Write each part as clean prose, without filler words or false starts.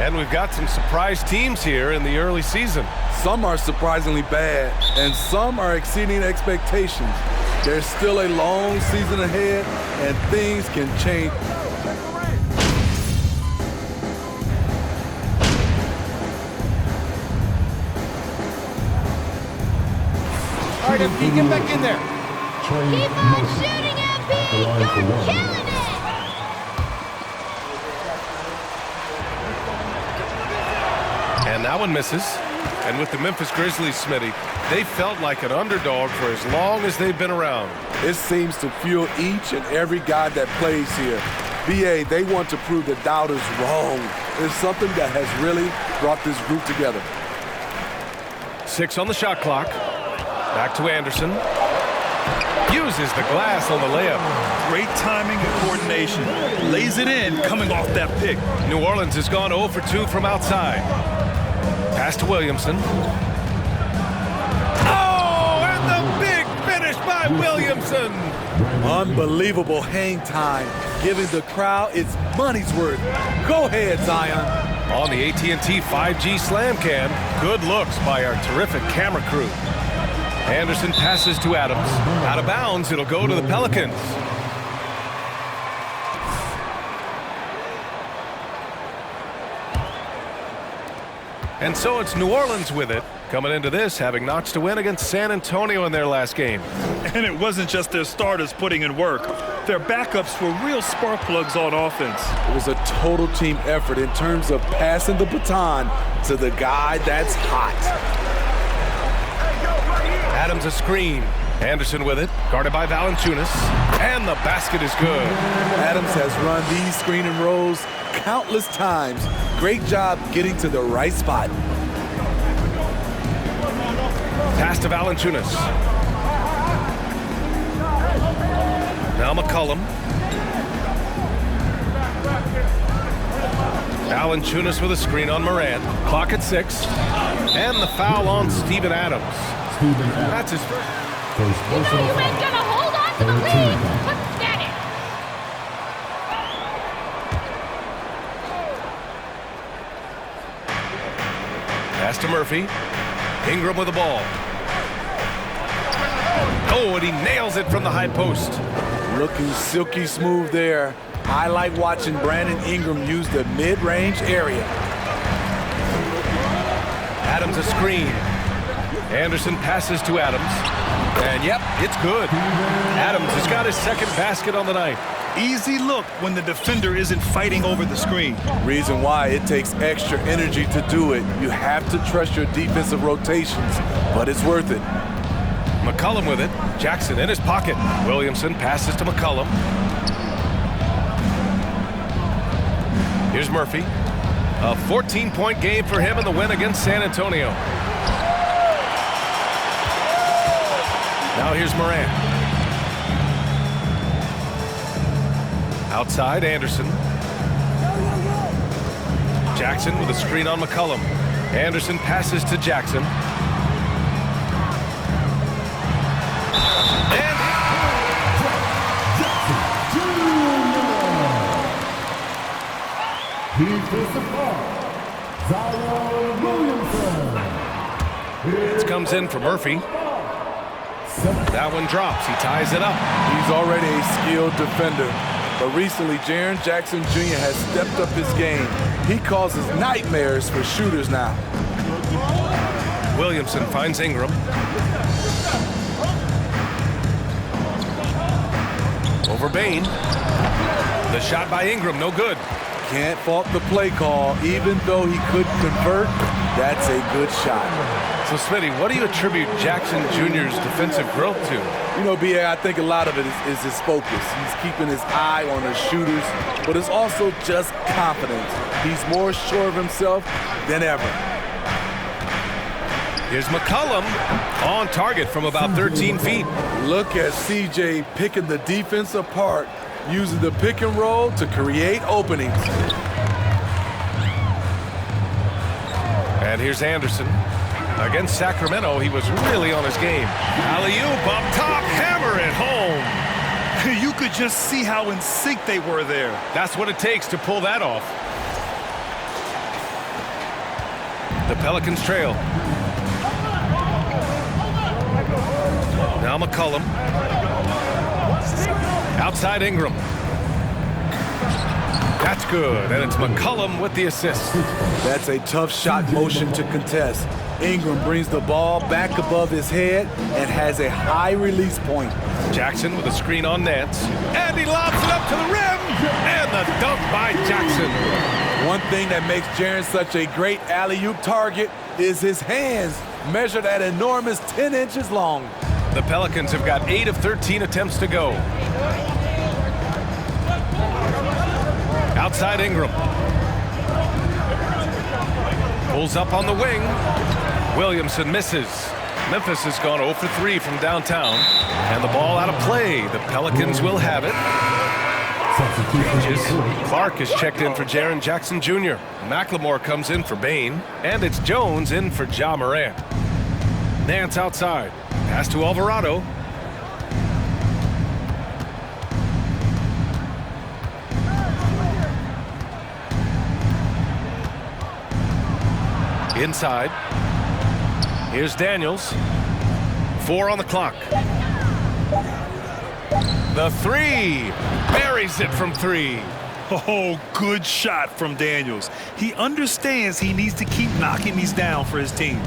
And we've got some surprise teams here in the early season. Some are surprisingly bad, and some are exceeding expectations. There's still a long season ahead, and things can change. All right, MP, get back in there. Keep on shooting, MP! You're killing it! And that one misses. And with the Memphis Grizzlies, Smitty, they felt like an underdog for as long as they've been around. It seems to fuel each and every guy that plays here. BA, they want to prove the doubters wrong. It's something that has really brought this group together. 6 on the shot clock. Back to Anderson. Uses the glass on the layup. Great timing and coordination. Lays it in coming off that pick. New Orleans has gone 0 for 2 from outside. Pass to Williamson. Oh, and the big finish by Williamson. Unbelievable hang time, giving the crowd its money's worth. Go ahead, Zion. On the AT&T 5G Slam Cam, good looks by our terrific camera crew. Anderson passes to Adams. Out of bounds, it'll go to the Pelicans. And so it's New Orleans with it, coming into this, having notched a win against San Antonio in their last game. And it wasn't just their starters putting in work. Their backups were real spark plugs on offense. It was a total team effort in terms of passing the baton to the guy that's hot. Adams a screen. Anderson with it, guarded by Valanciunas. And the basket is good. Adams has run these screen and rolls countless times. Great job getting to the right spot. Pass to Valanciunas. Now McCollum. Valanciunas with a screen on Morant. Clock at 6. And the foul on Steven Adams. That's his first. You know you ain't gonna hold on to the lead. Pathetic. Pass to Murphy. Ingram with the ball. Oh, and he nails it from the high post. Looking silky smooth there. I like watching Brandon Ingram use the mid-range area. Adams a screen. Anderson passes to Adams. And yep, it's good. Adams has got his second basket on the night. Easy look when the defender isn't fighting over the screen. Reason why it takes extra energy to do it. You have to trust your defensive rotations, but it's worth it. McCollum with it. Jackson in his pocket. Williamson passes to McCollum. Here's Murphy. A 14-point game for him in the win against San Antonio. Now here's Morant. Outside, Anderson. Jackson with a screen on McCollum. Anderson passes to Jackson. And this comes in for Murphy. That one drops. He ties it up. He's already a skilled defender. But recently, Jaren Jackson Jr. has stepped up his game. He causes nightmares for shooters now. Williamson finds Ingram. Over Bain. The shot by Ingram, no good. Can't fault the play call. Even though he couldn't convert, that's a good shot. So, Smitty, what do you attribute Jackson Jr.'s defensive growth to? You know, B.A., I think a lot of it is his focus. He's keeping his eye on the shooters, but it's also just confidence. He's more sure of himself than ever. Here's McCollum on target from about 13 feet. Look at C.J. picking the defense apart, using the pick and roll to create openings. And here's Anderson. Against Sacramento, he was really on his game. Alley-oop up top, hammer it home. You could just see how in sync they were there. That's what it takes to pull that off. The Pelicans trail. Now McCollum. Outside Ingram. That's good, and it's McCollum with the assist. That's a tough shot motion to contest. Ingram brings the ball back above his head and has a high release point. Jackson with a screen on Nance. And he lobs it up to the rim. And the dunk by Jackson. One thing that makes Jaren such a great alley-oop target is his hands, measured at enormous 10 inches long. The Pelicans have got 8 of 13 attempts to go. Outside Ingram. Pulls up on the wing. Williamson misses. Memphis has gone 0 for 3 from downtown. And the ball out of play. The Pelicans will have it. Clark is checked in for Jaren Jackson Jr. McLemore comes in for Bane. And it's Jones in for Ja Morant. Nance outside. Pass to Alvarado. Inside. Here's Daniels. 4 on the clock. The three. Buries it from 3. Oh, good shot from Daniels. He understands he needs to keep knocking these down for his team.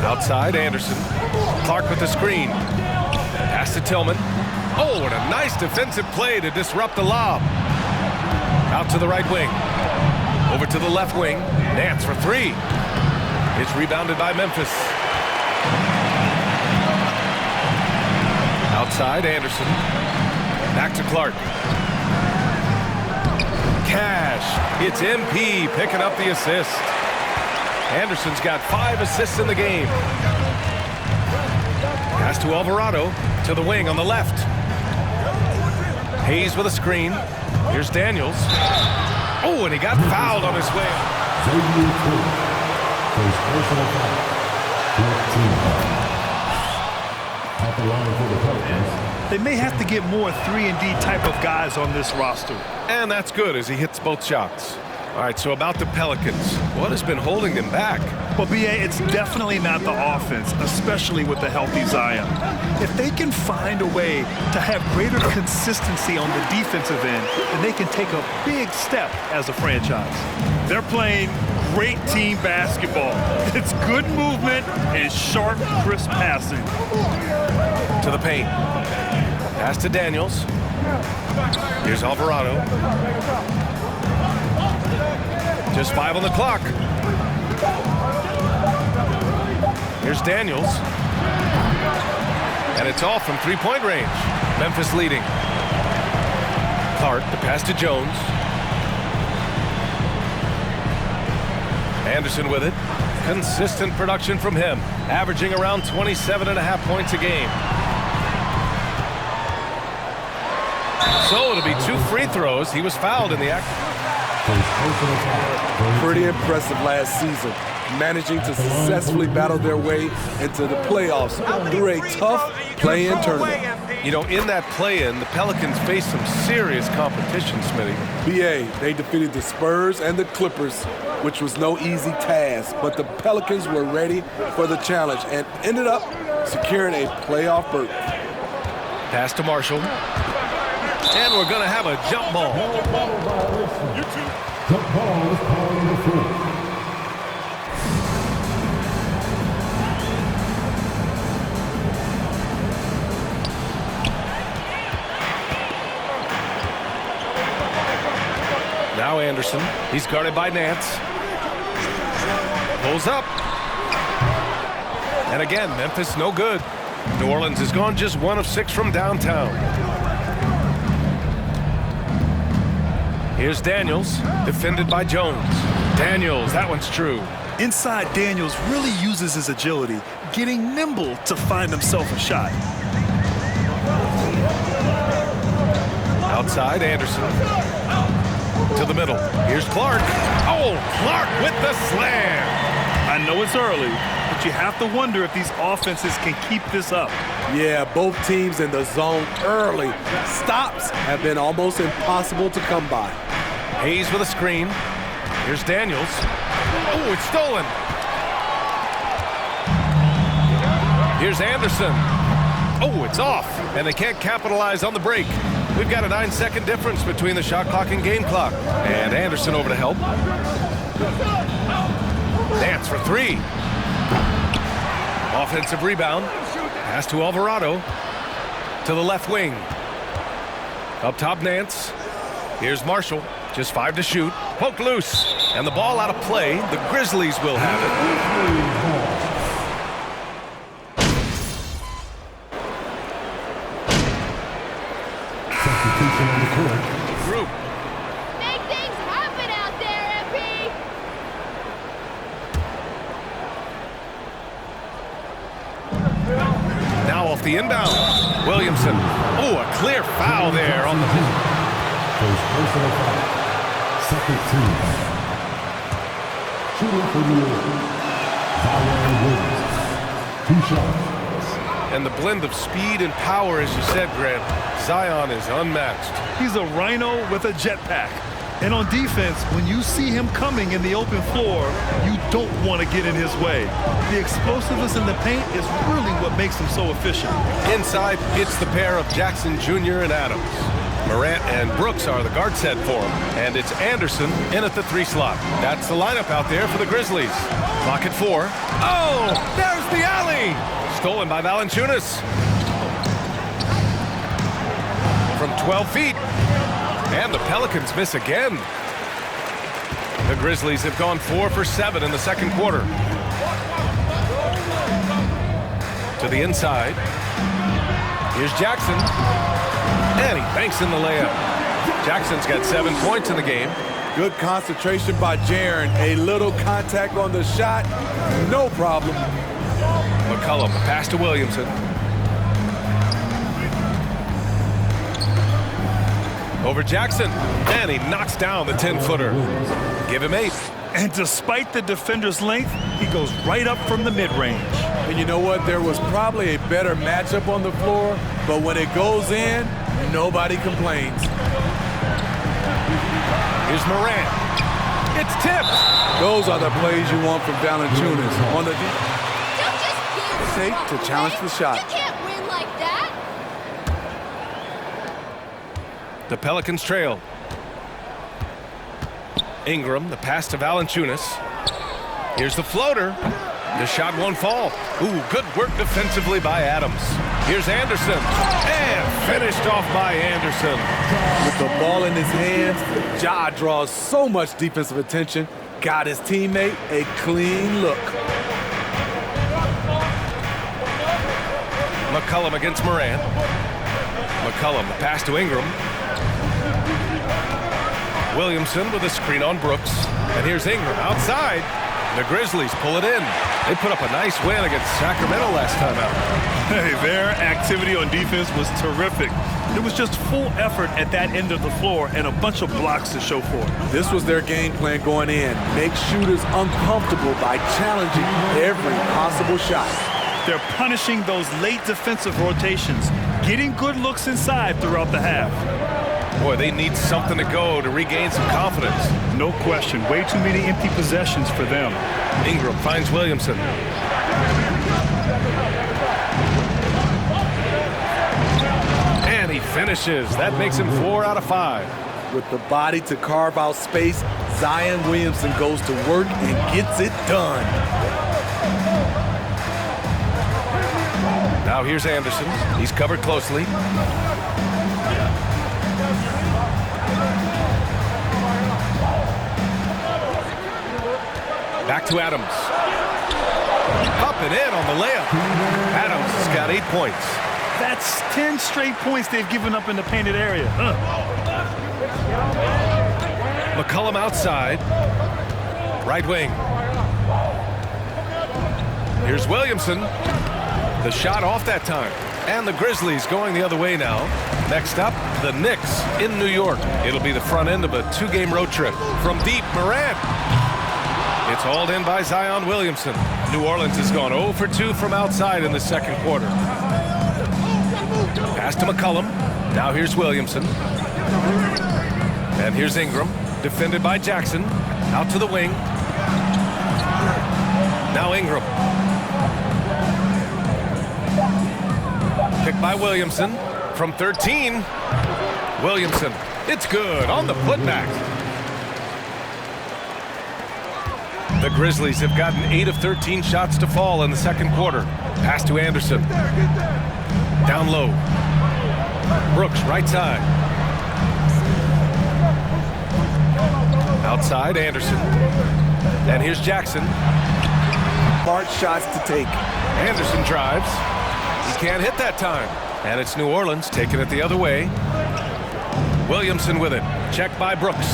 Outside, Anderson. Clark with the screen. Pass to Tillman. Oh, and a nice defensive play to disrupt the lob. Out to the right wing. Over to the left wing. Nance for 3. It's rebounded by Memphis. Outside, Anderson. Back to Clark. Cash. It's MP picking up the assist. Anderson's got 5 assists in the game. Pass to Alvarado. To the wing on the left. Hayes with a screen. Here's Daniels. Oh, and he got fouled on his way. They may have to get more 3-and-D type of guys on this roster. And that's good as he hits both shots. All right, so about the Pelicans. What has been holding them back? Well, B.A., it's definitely not the offense, especially with the healthy Zion. If they can find a way to have greater consistency on the defensive end, then they can take a big step as a franchise. They're playing great team basketball. It's good movement and sharp, crisp passing. To the paint. Pass to Daniels. Here's Alvarado. Just 5 on the clock. Here's Daniels. And it's off from 3-point range. Memphis leading. Clark, the pass to Jones. Anderson with it. Consistent production from him, averaging around 27.5 points a game. So it'll be 2 free throws. He was fouled in the act. Pretty impressive last season, managing to successfully battle their way into the playoffs through a tough play-in tournament. You know, in that play-in, the Pelicans faced some serious competition, Smitty. BA, they defeated the Spurs and the Clippers, which was no easy task, but the Pelicans were ready for the challenge and ended up securing a playoff berth. Pass to Marshall. And we're going to have a jump ball. Jump ball is called on the floor. Now Anderson. He's guarded by Nance. Pulls up. And again, Memphis no good. New Orleans has gone just 1 of 6 from downtown. Here's Daniels, defended by Jones. Daniels, that one's true. Inside, Daniels really uses his agility, getting nimble to find himself a shot. Outside, Anderson. To the middle. Here's Clark. Oh, Clark with the slam. I know it's early, but you have to wonder if these offenses can keep this up. Yeah, both teams in the zone early. Stops have been almost impossible to come by. Hayes with a screen. Here's Daniels. Oh, it's stolen. Here's Anderson. Oh, it's off, and they can't capitalize on the break. We've got a 9-second difference between the shot clock and game clock. And Anderson over to help. Dance for three. Offensive rebound. Pass to Alvarado. To the left wing. Up top, Nance. Here's Marshall. Just 5 to shoot. Poked loose. And the ball out of play. The Grizzlies will have it. Substitution on the court. Group. Make things happen out there, MP. Now off the inbound. Williamson. Oh, a clear foul there on the... First personal foul. Second team. Shooting for New York. Zion Williams. 2 shots. And the blend of speed and power, as you said, Grant, Zion is unmatched. He's a rhino with a jetpack. And on defense, when you see him coming in the open floor, you don't want to get in his way. The explosiveness in the paint is really what makes him so efficient. Inside, it's the pair of Jackson Jr. and Adams. Morant and Brooks are the guard set for him. And it's Anderson in at the 3 slot. That's the lineup out there for the Grizzlies. Clock at 4. Oh, there's the alley! Stolen by Valanciunas. From 12 feet. And the Pelicans miss again. The Grizzlies have gone 4 for 7 in the second quarter. To the inside. Here's Jackson. And he banks in the layup. Jackson's got 7 points in the game. Good concentration by Jaren. A little contact on the shot. No problem. McCollum, pass to Williamson. Over Jackson, and he knocks down the 10-footer. Give him 8. And despite the defender's length, he goes right up from the mid-range. And you know what? There was probably a better matchup on the floor, but when it goes in, nobody complains. Here's Morant. It's tipped. Those are the plays you want from Valanciunas. On the Don't just give take up, to challenge okay? the shot. You can't win like that. The Pelicans trail. Ingram, the pass to Valanciunas. Here's the floater. The shot won't fall. Ooh, good work defensively by Adams. Here's Anderson. And finished off by Anderson. With the ball in his hands, Ja draws so much defensive attention. Got his teammate a clean look. McCollum against Morant. McCollum, the pass to Ingram. Williamson with a screen on Brooks. And here's Ingram outside. The Grizzlies pull it in. They put up a nice win against Sacramento last time out. Hey, their activity on defense was terrific. It was just full effort at that end of the floor and a bunch of blocks to show for it. This was their game plan going in. Make shooters uncomfortable by challenging every possible shot. They're punishing those late defensive rotations, getting good looks inside throughout the half. Boy, they need something to go to regain some confidence. No question. Way too many empty possessions for them. Ingram finds Williamson. And he finishes. That makes him 4 out of 5. With the body to carve out space, Zion Williamson goes to work and gets it done. Now here's Anderson. He's covered closely. Back to Adams. Up and in on the layup. Adams has got 8 points. That's 10 straight points they've given up in the painted area. McCollum outside. Right wing. Here's Williamson. The shot off that time. And the Grizzlies going the other way now. Next up, the Knicks in New York. It'll be the front end of a 2-game road trip. From deep, Morant. It's hauled in by Zion Williamson. New Orleans has gone 0 for 2 from outside in the second quarter. Pass to McCollum. Now here's Williamson. And here's Ingram, defended by Jackson. Out to the wing. Now Ingram. Picked by Williamson from 13. Williamson, it's good on the putback. The Grizzlies have gotten 8 of 13 shots to fall in the second quarter. Pass to Anderson. Down low. Brooks, right side. Outside, Anderson. And here's Jackson. Smart shots to take. Anderson drives. He can't hit that time. And it's New Orleans taking it the other way. Williamson with it. Checked by Brooks.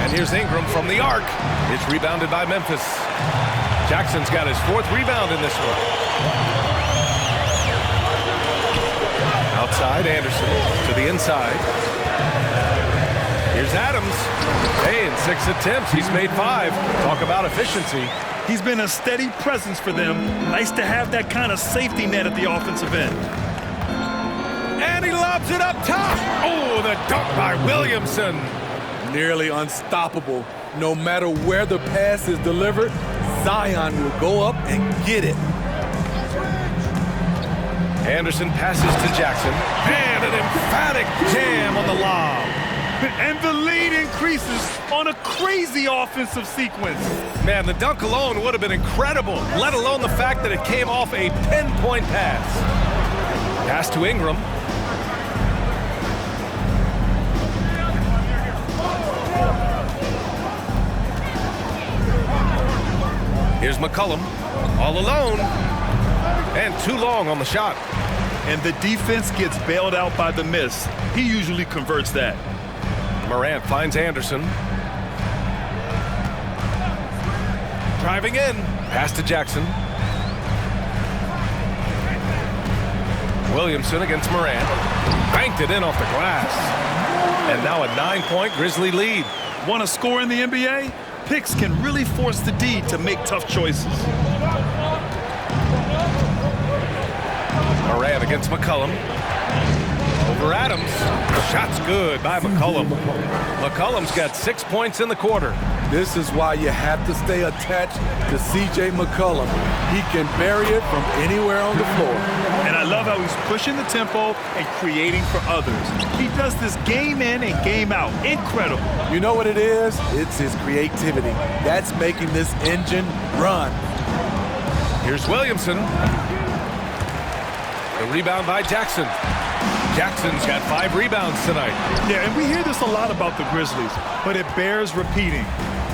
And here's Ingram from the arc. It's rebounded by Memphis. Jackson's got his 4th rebound in this one. Outside, Anderson to the inside. Here's Adams. Hey, in 6 attempts, he's made 5. Talk about efficiency. He's been a steady presence for them. Nice to have that kind of safety net at the offensive end. And he lobs it up top. Oh, the dunk by Williamson. Nearly unstoppable. No matter where the pass is delivered, Zion will go up and get it. Anderson passes to Jackson. And an emphatic jam on the lob. And the lead increases on a crazy offensive sequence. Man, the dunk alone would have been incredible, let alone the fact that it came off a pinpoint pass. Pass to Ingram. Here's McCollum, all alone, and too long on the shot. And the defense gets bailed out by the miss. He usually converts that. Morant finds Anderson. Driving in, pass to Jackson. Williamson against Morant. Banked it in off the glass. And now a 9-point Grizzly lead. Want to score in the NBA? Picks can really force the D to make tough choices. Morant against McCollum. Over Adams. Shot's good by McCollum. McCollum's got 6 points in the quarter. This is why you have to stay attached to C.J. McCollum. He can bury it from anywhere on the floor. And I love how he's pushing the tempo and creating for others. He does this game in and game out. Incredible. You know what it is? It's his creativity. That's making this engine run. Here's Williamson. The rebound by Jackson. Jackson's got 5 rebounds tonight. Yeah, and we hear this a lot about the Grizzlies, but it bears repeating.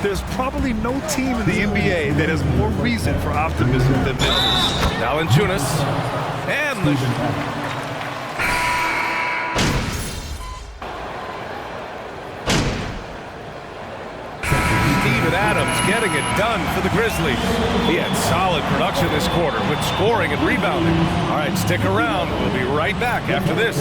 There's probably no team in the NBA that has more reason for optimism than Memphis. Valanciunas. And the... Steven Adams getting it done for the Grizzlies. He had solid production this quarter with scoring and rebounding. All right, stick around. We'll be right back after this.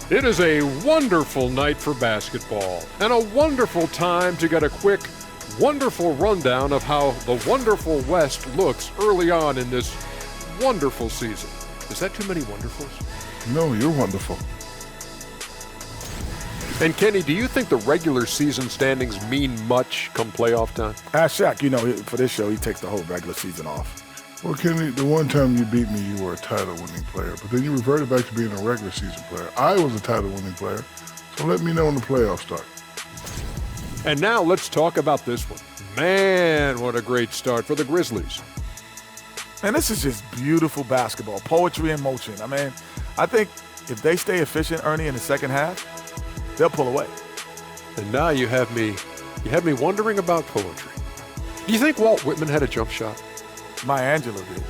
It is a wonderful night for basketball and a wonderful time to get a quick, wonderful rundown of how the wonderful West looks early on in this wonderful season. Is that too many wonderfuls? No, you're wonderful. And Kenny, do you think the regular season standings mean much come playoff time? Ask Shaq, for this show, he takes the whole regular season off. Well, Kenny, the one time you beat me, you were a title-winning player, but then you reverted back to being a regular season player. I was a title-winning player, so let me know when the playoffs start. And now let's talk about this one. Man, what a great start for the Grizzlies. Man, this is just beautiful basketball, poetry in motion. I mean, I think if they stay efficient, Ernie, in the second half, they'll pull away. And now you have me wondering about poetry. Do you think Walt Whitman had a jump shot? Maya Angelou did.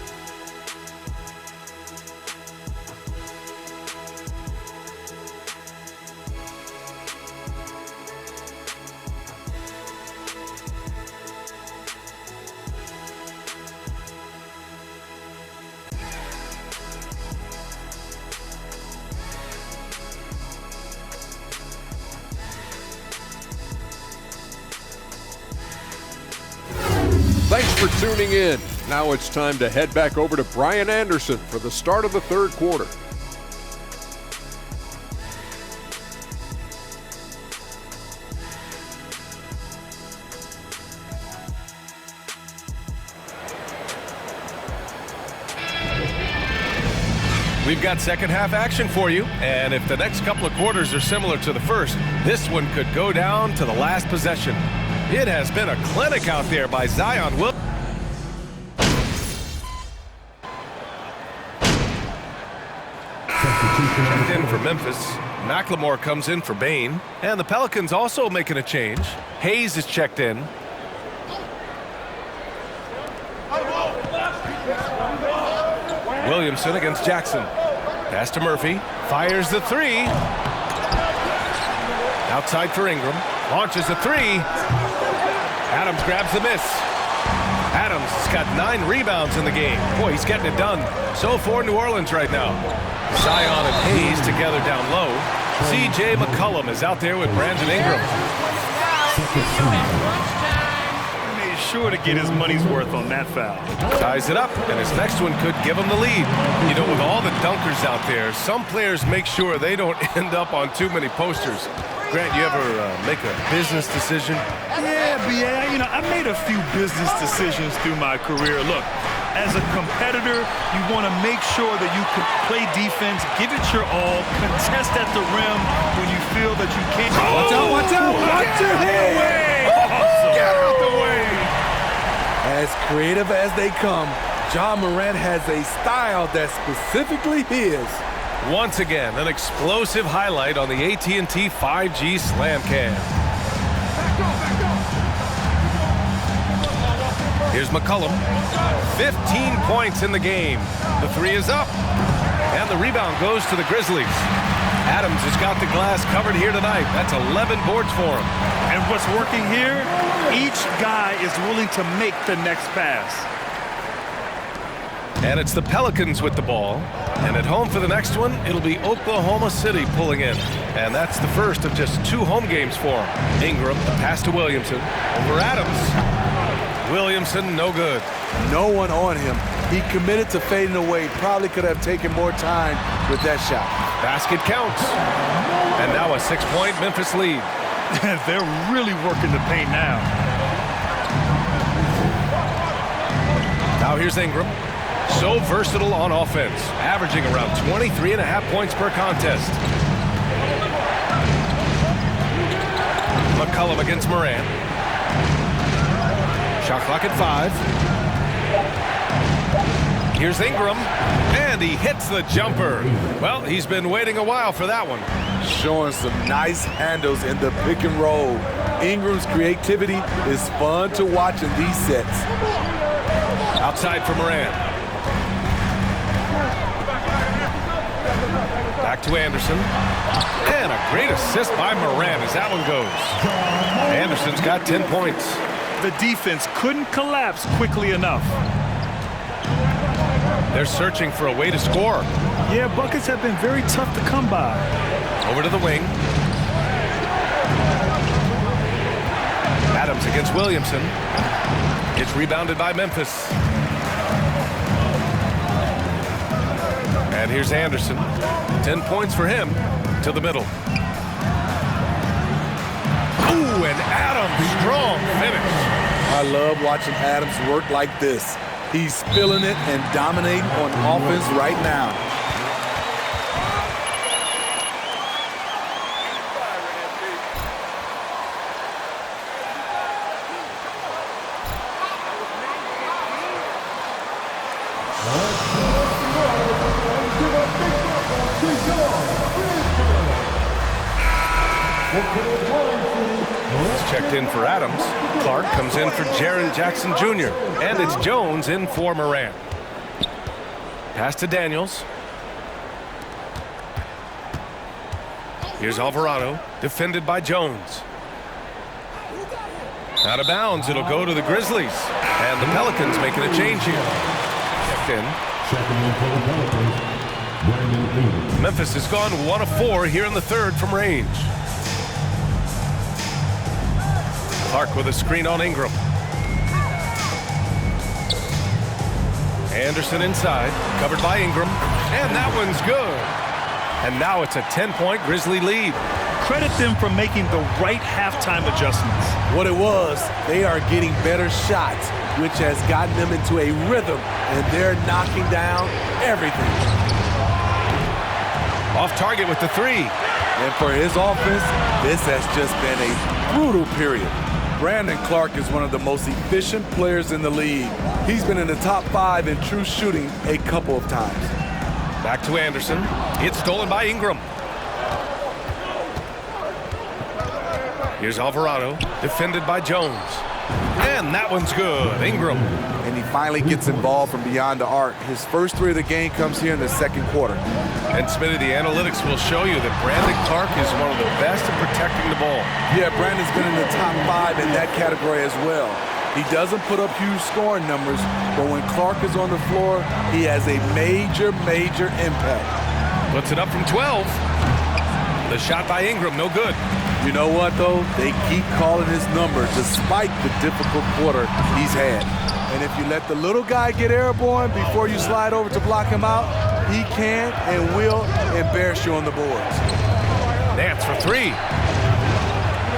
Thanks for tuning in. Now it's time to head back over to Brian Anderson for the start of the third quarter. We've got second half action for you, and if the next couple of quarters are similar to the first, this one could go down to the last possession. It has been a clinic out there by Zion Williamson. Checked in for Memphis. McLemore comes in for Bane. And the Pelicans also making a change. Hayes is checked in. Williamson against Jackson. Pass to Murphy. Fires the three. Outside for Ingram. Launches a three. Adams grabs the miss. Adams has got 9 rebounds in the game. Boy, he's getting it done. So for New Orleans right now. Zion and Hayes together down low. C.J. McCollum is out there with Brandon Ingram. Made sure to get his money's worth on that foul. Ties it up, and his next one could give him the lead. You know, with all the dunkers out there, some players make sure they don't end up on too many posters. Grant, you ever make a business decision? Yeah, B.A., I made a few business decisions through my career. Look, as a competitor, you want to make sure that you can play defense, give it your all, contest at the rim when you feel that you can't. Watch out, watch out, watch your head! Awesome. Get out the way! As creative as they come, Ja Morant has a style that's specifically his. Once again, an explosive highlight on the AT&T 5G Slam Cam. Here's McCollum. 15 points in the game. The three is up. And the rebound goes to the Grizzlies. Adams has got the glass covered here tonight. That's 11 boards for him. And what's working here, each guy is willing to make the next pass. And it's the Pelicans with the ball. And at home for the next one, it'll be Oklahoma City pulling in. And that's the first of just 2 home games for him. Ingram, the pass to Williamson. Over Adams. Williamson, no good. No one on him. He committed to fading away. Probably could have taken more time with that shot. Basket counts. And now a 6-point Memphis lead. They're really working the paint now. Now here's Ingram. So versatile on offense, averaging around 23.5 points per contest. McCollum against Morant. Shot clock at 5. Here's Ingram, and he hits the jumper. Well, he's been waiting a while for that one. Showing some nice handles in the pick and roll. Ingram's creativity is fun to watch in these sets. Outside for Morant. Back to Anderson. And a great assist by Morant as that one goes. Anderson's got 10 points. The defense couldn't collapse quickly enough. They're searching for a way to score. Yeah, buckets have been very tough to come by. Over to the wing. Adams against Williamson. It's rebounded by Memphis. And here's Anderson. 10 points for him to the middle. Ooh, and Adams, strong finish. I love watching Adams work like this. He's feeling it and dominating on offense right now. It's checked in for Adams. Clark comes in for Jaren Jackson Jr. And it's Jones in for Morant. Pass to Daniels. Here's Alvarado, defended by Jones. Out of bounds, it'll go to the Grizzlies. And the Pelicans making a change here. Checked in. Checking in for the Pelicans, Brandon Ingram. Memphis has gone 1 of 4 here in the third from range. Clark with a screen on Ingram. Anderson inside, covered by Ingram, and that one's good. And now it's a 10-point Grizzly lead. Credit them for making the right halftime adjustments. What it was, they are getting better shots, which has gotten them into a rhythm, and they're knocking down everything. Off target with the 3. And for his offense, this has just been a brutal period. Brandon Clark is one of the most efficient players in the league. He's been in the top 5 in true shooting a couple of times. Back to Anderson. It's stolen by Ingram. Here's Alvarado, defended by Jones. And that one's good. Ingram. And he finally gets involved from beyond the arc. His first 3 of the game comes here in the second quarter. And Smitty, the analytics will show you that Brandon Clark is one of the best at protecting the ball. Yeah, Brandon's been in the top 5 in that category as well. He doesn't put up huge scoring numbers, but when Clark is on the floor, he has a major, major impact. Puts it up from 12. The shot by Ingram, no good. You know what, though? They keep calling his number despite the difficult quarter he's had. And if you let the little guy get airborne before you slide over to block him out, he can and will embarrass you on the boards. Nance for 3.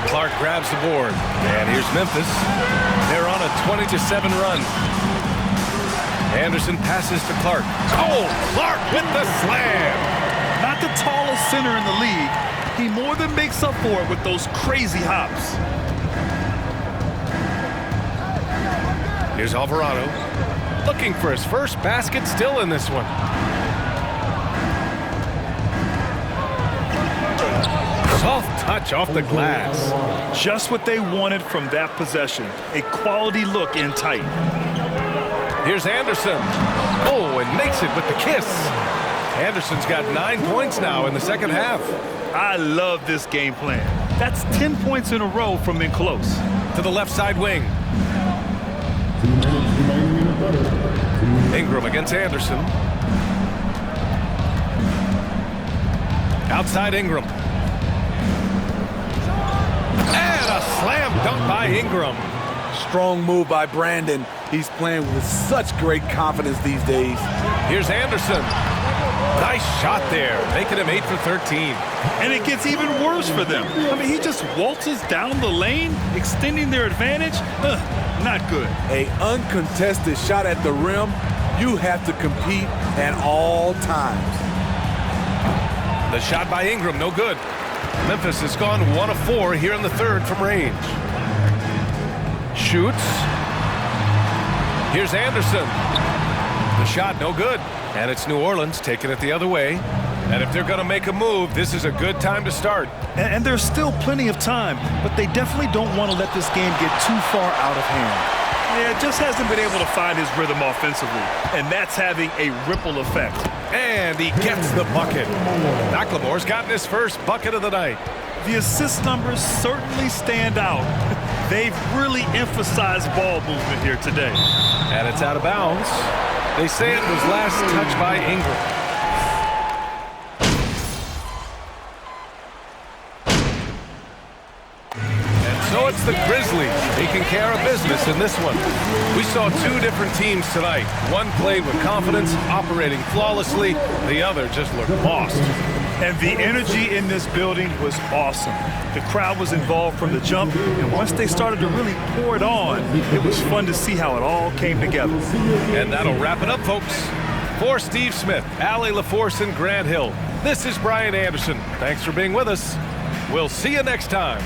Clark grabs the board. And here's Memphis. They're on a 20-7 run. Anderson passes to Clark. Oh, Clark with the slam. Not the tallest center in the league. He more than makes up for it with those crazy hops. Here's Alvarado. Looking for his first basket, still in this one. Soft touch off the glass. Just what they wanted from that possession. A quality look in tight. Here's Anderson. Oh, and makes it with the kiss. Anderson's got 9 points now in the second half. I love this game plan. That's 10 points in a row from in close. To the left side wing. 2 minutes remaining in the third. Ingram against Anderson. Outside Ingram. And a slam dunk by Ingram. Strong move by Brandon. He's playing with such great confidence these days. Here's Anderson. Nice shot there, making him 8 for 13. And it gets even worse for them. I mean, he just waltzes down the lane, extending their advantage. Not good. An uncontested shot at the rim, you have to compete at all times. The shot by Ingram, no good. Memphis has gone 1 of 4 here in the third from range. Shoots. Here's Anderson. The shot, no good. And it's New Orleans taking it the other way. And if they're going to make a move, this is a good time to start. And there's still plenty of time, but they definitely don't want to let this game get too far out of hand. Yeah, just hasn't been able to find his rhythm offensively, and that's having a ripple effect. And he gets the bucket. McLemore's gotten his first bucket of the night. The assist numbers certainly stand out. They've really emphasized ball movement here today. And it's out of bounds. They say it was last touched by Ingram. And So it's the Grizzlies taking care of business in this one. We saw two different teams tonight. One played with confidence, operating flawlessly. The other just looked lost. And the energy in this building was awesome. The crowd was involved from the jump, and once they started to really pour it on, it was fun to see how it all came together. And that'll wrap it up, folks. For Steve Smith, Allie LaForce, and Grant Hill, this is Brian Anderson. Thanks for being with us. We'll see you next time.